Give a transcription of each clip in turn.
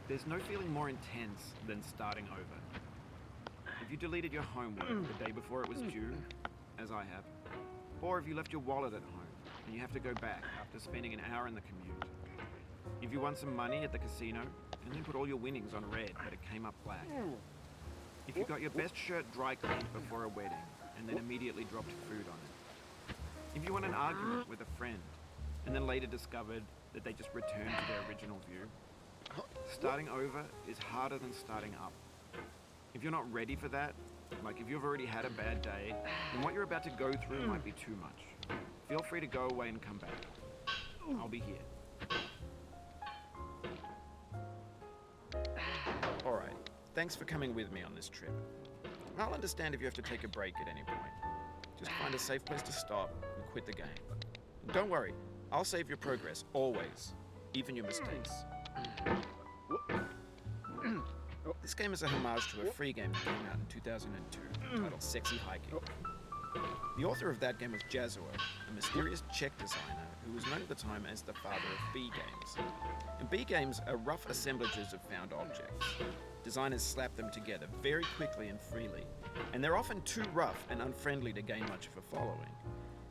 There's no feeling more intense than starting over. If you deleted your homework the day before it was due, as I have, or if you left your wallet at home and you have to go back after spending an hour in the commute. If you won some money at the casino and then put all your winnings on red but it came up black. If you got your best shirt dry cleaned before a wedding and then immediately dropped food on it. If you won an argument with a friend and then later discovered that they just returned to their original view. Starting over is harder than starting up. If you're not ready for that, like if you've already had a bad day, then what you're about to go through might be too much. Feel free to go away and come back. I'll be here. Alright, thanks for coming with me on this trip. I'll understand if you have to take a break at any point. Just find a safe place to stop and quit the game. And don't worry, I'll save your progress, always. Even your mistakes. This game is a homage to a free game that came out in 2002 titled Sexy Hiking. The author of that game was Jazuo, a mysterious Czech designer who was known at the time as the father of B games. And B games are rough assemblages of found objects. Designers slap them together very quickly and freely, and they're often too rough and unfriendly to gain much of a following.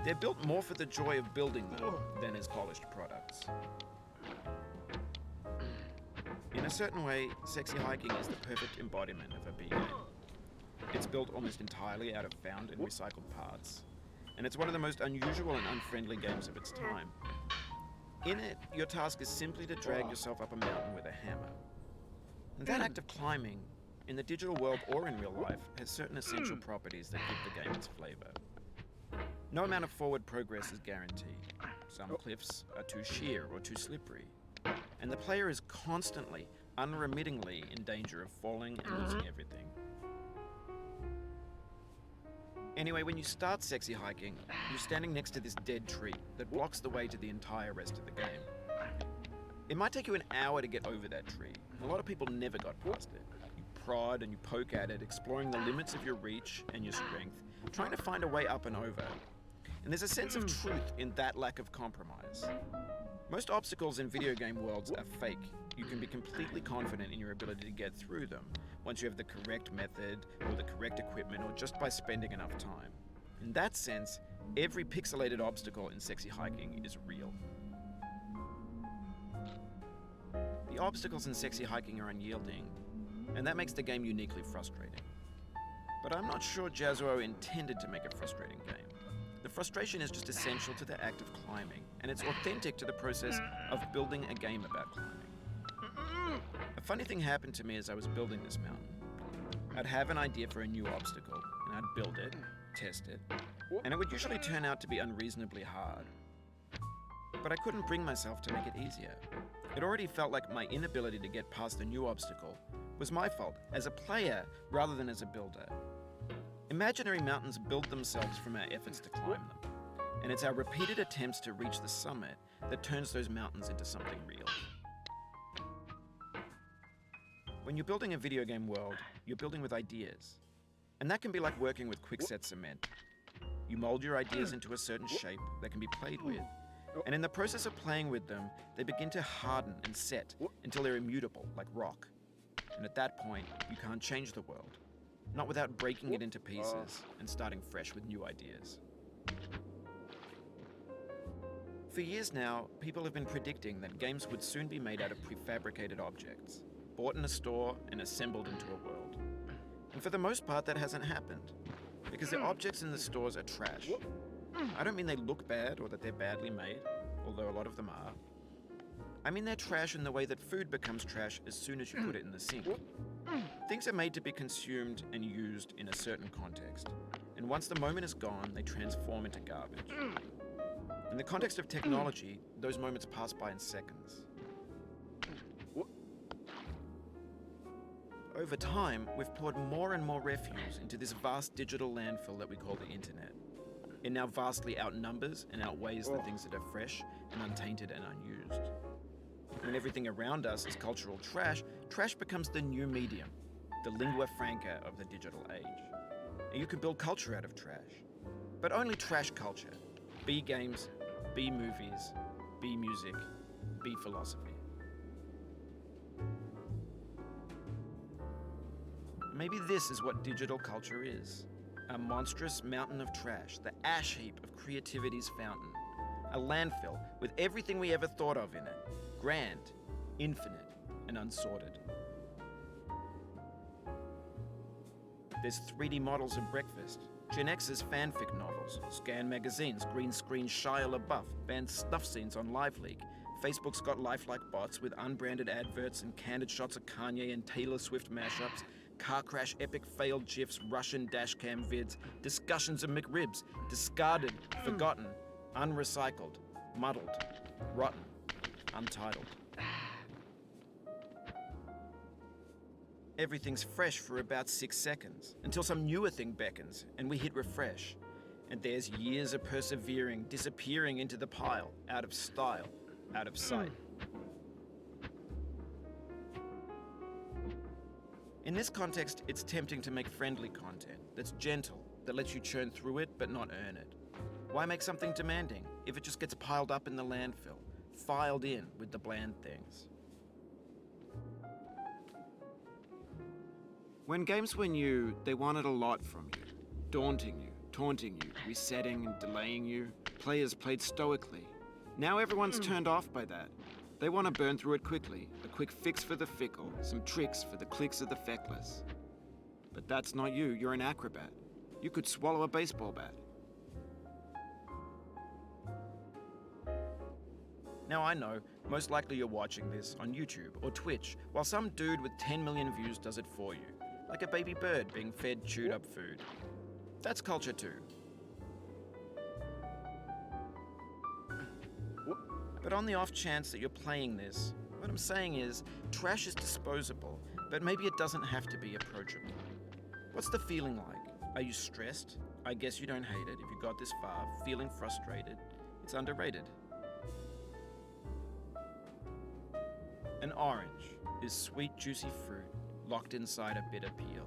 They're built more for the joy of building them than as polished products. In a certain way, Sexy Hiking is the perfect embodiment of a B game. It's built almost entirely out of found and recycled parts, and it's one of the most unusual and unfriendly games of its time. In it, your task is simply to drag yourself up a mountain with a hammer. And that act of climbing, in the digital world or in real life, has certain essential properties that give the game its flavor. No amount of forward progress is guaranteed. Some cliffs are too sheer or too slippery. And the player is constantly, unremittingly in danger of falling and losing everything. Anyway, when you start Sexy Hiking, you're standing next to this dead tree that blocks the way to the entire rest of the game. It might take you an hour to get over that tree, and a lot of people never got past it. You prod and you poke at it, exploring the limits of your reach and your strength, trying to find a way up and over. And there's a sense of truth in that lack of compromise. Most obstacles in video game worlds are fake. You can be completely confident in your ability to get through them once you have the correct method or the correct equipment or just by spending enough time. In that sense, every pixelated obstacle in Sexy Hiking is real. The obstacles in Sexy Hiking are unyielding, and that makes the game uniquely frustrating. But I'm not sure Jazuo intended to make a frustrating game. The frustration is just essential to the act of climbing, and it's authentic to the process of building a game about climbing. A funny thing happened to me as I was building this mountain. I'd have an idea for a new obstacle, and I'd build it, test it, and it would usually turn out to be unreasonably hard. But I couldn't bring myself to make it easier. It already felt like my inability to get past a new obstacle was my fault as a player rather than as a builder. Imaginary mountains build themselves from our efforts to climb them, and it's our repeated attempts to reach the summit that turns those mountains into something real. When you're building a video game world, you're building with ideas, and that can be like working with quickset cement. You mold your ideas into a certain shape that can be played with, and in the process of playing with them, they begin to harden and set until they're immutable, like rock. And at that point, you can't change the world. Not without breaking it into pieces and starting fresh with new ideas. For years now, people have been predicting that games would soon be made out of prefabricated objects, bought in a store and assembled into a world. And for the most part, that hasn't happened, because the objects in the stores are trash. I don't mean they look bad or that they're badly made, although a lot of them are. I mean they're trash in the way that food becomes trash as soon as you put it in the sink. Things are made to be consumed and used in a certain context, and once the moment is gone, they transform into garbage. In the context of technology, those moments pass by in seconds. Over time, we've poured more and more refuse into this vast digital landfill that we call the internet. It now vastly outnumbers and outweighs the things that are fresh and untainted and unused. When everything around us is cultural trash, trash becomes the new medium, the lingua franca of the digital age. And you can build culture out of trash. But only trash culture. B games, B movies, B music, B philosophy. Maybe this is what digital culture is. A monstrous mountain of trash, the ash heap of creativity's fountain. A landfill with everything we ever thought of in it. Grand, infinite, and unsorted. There's 3D models of breakfast, Gen X's fanfic novels, scan magazines, green screen Shia LaBeouf, banned snuff scenes on LiveLeak. Facebook's got lifelike bots with unbranded adverts and candid shots of Kanye and Taylor Swift mashups, car crash epic failed GIFs, Russian dashcam vids, discussions of McRibs, discarded, forgotten, unrecycled, muddled, rotten, untitled. Everything's fresh for about 6 seconds, until some newer thing beckons, and we hit refresh. And there's years of persevering, disappearing into the pile, out of style, out of sight. In this context, it's tempting to make friendly content that's gentle, that lets you churn through it but not earn it. Why make something demanding if it just gets piled up in the landfill, filed in with the bland things? When games were new, they wanted a lot from you. Daunting you, taunting you, resetting and delaying you. Players played stoically. Now everyone's turned off by that. They want to burn through it quickly. A quick fix for the fickle, some tricks for the clicks of the feckless. But that's not you, you're an acrobat. You could swallow a baseball bat. Now I know, most likely you're watching this on YouTube or Twitch, while some dude with 10 million views does it for you. Like a baby bird being fed chewed up food. That's culture too. But on the off chance that you're playing this, what I'm saying is, trash is disposable, but maybe it doesn't have to be approachable. What's the feeling like? Are you stressed? I guess you don't hate it if you got this far. Feeling frustrated? It's underrated. An orange is sweet, juicy fruit locked inside a bitter peel.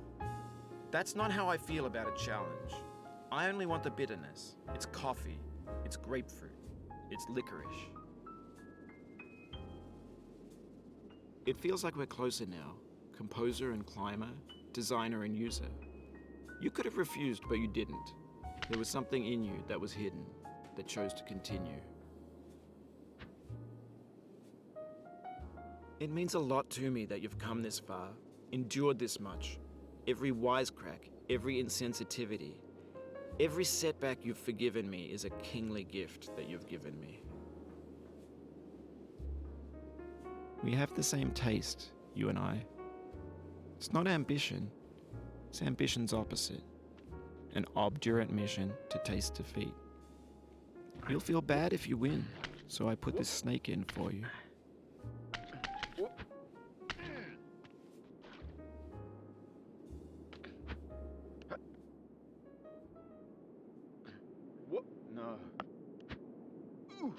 That's not how I feel about a challenge. I only want the bitterness. It's coffee. It's grapefruit. It's licorice. It feels like we're closer now. Composer and climber, designer and user. You could have refused, but you didn't. There was something in you that was hidden, that chose to continue. It means a lot to me that you've come this far, endured this much. Every wisecrack, every insensitivity, every setback you've forgiven me is a kingly gift that you've given me. We have the same taste, you and I. It's not ambition, it's ambition's opposite. An obdurate mission to taste defeat. You'll feel bad if you win, so I put this snake in for you. No. Ooh.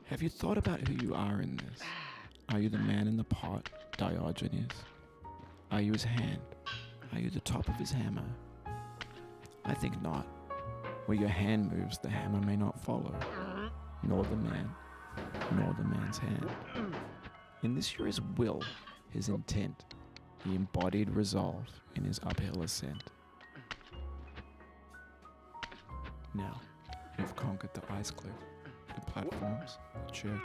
Have you thought about who you are in this? Are you the man in the pot, Diogenes? Are you his hand? Are you the top of his hammer? I think not. Where your hand moves, the hammer may not follow, nor the man, nor the man's hand. In this you're his will, his intent, the embodied resolve in his uphill ascent. Now, you've conquered the ice cliff, the platforms, the church,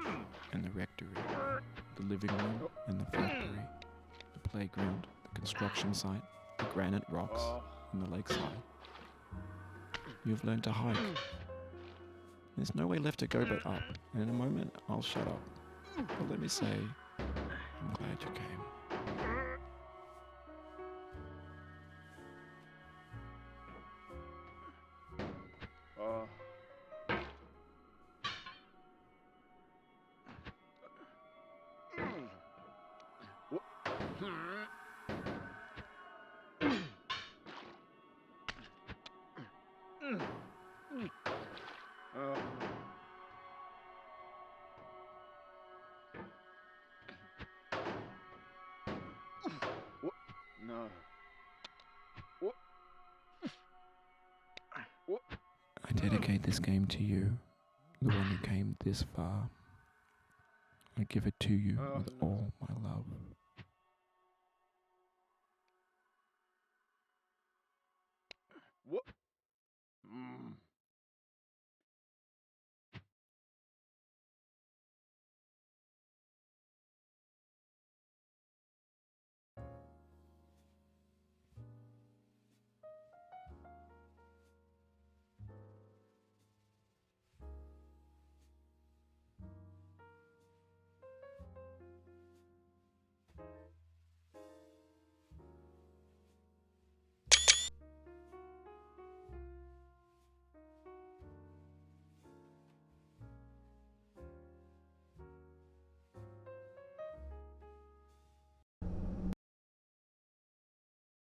and the rectory, the living room and the factory, the playground, the construction site, the granite rocks, and the lakeside. You've learned to hike. There's no way left to go but up, and in a moment I'll shut up. But let me say, I'm glad you came. No. I dedicate this game to you, the one who came this far. I give it to you with all my love.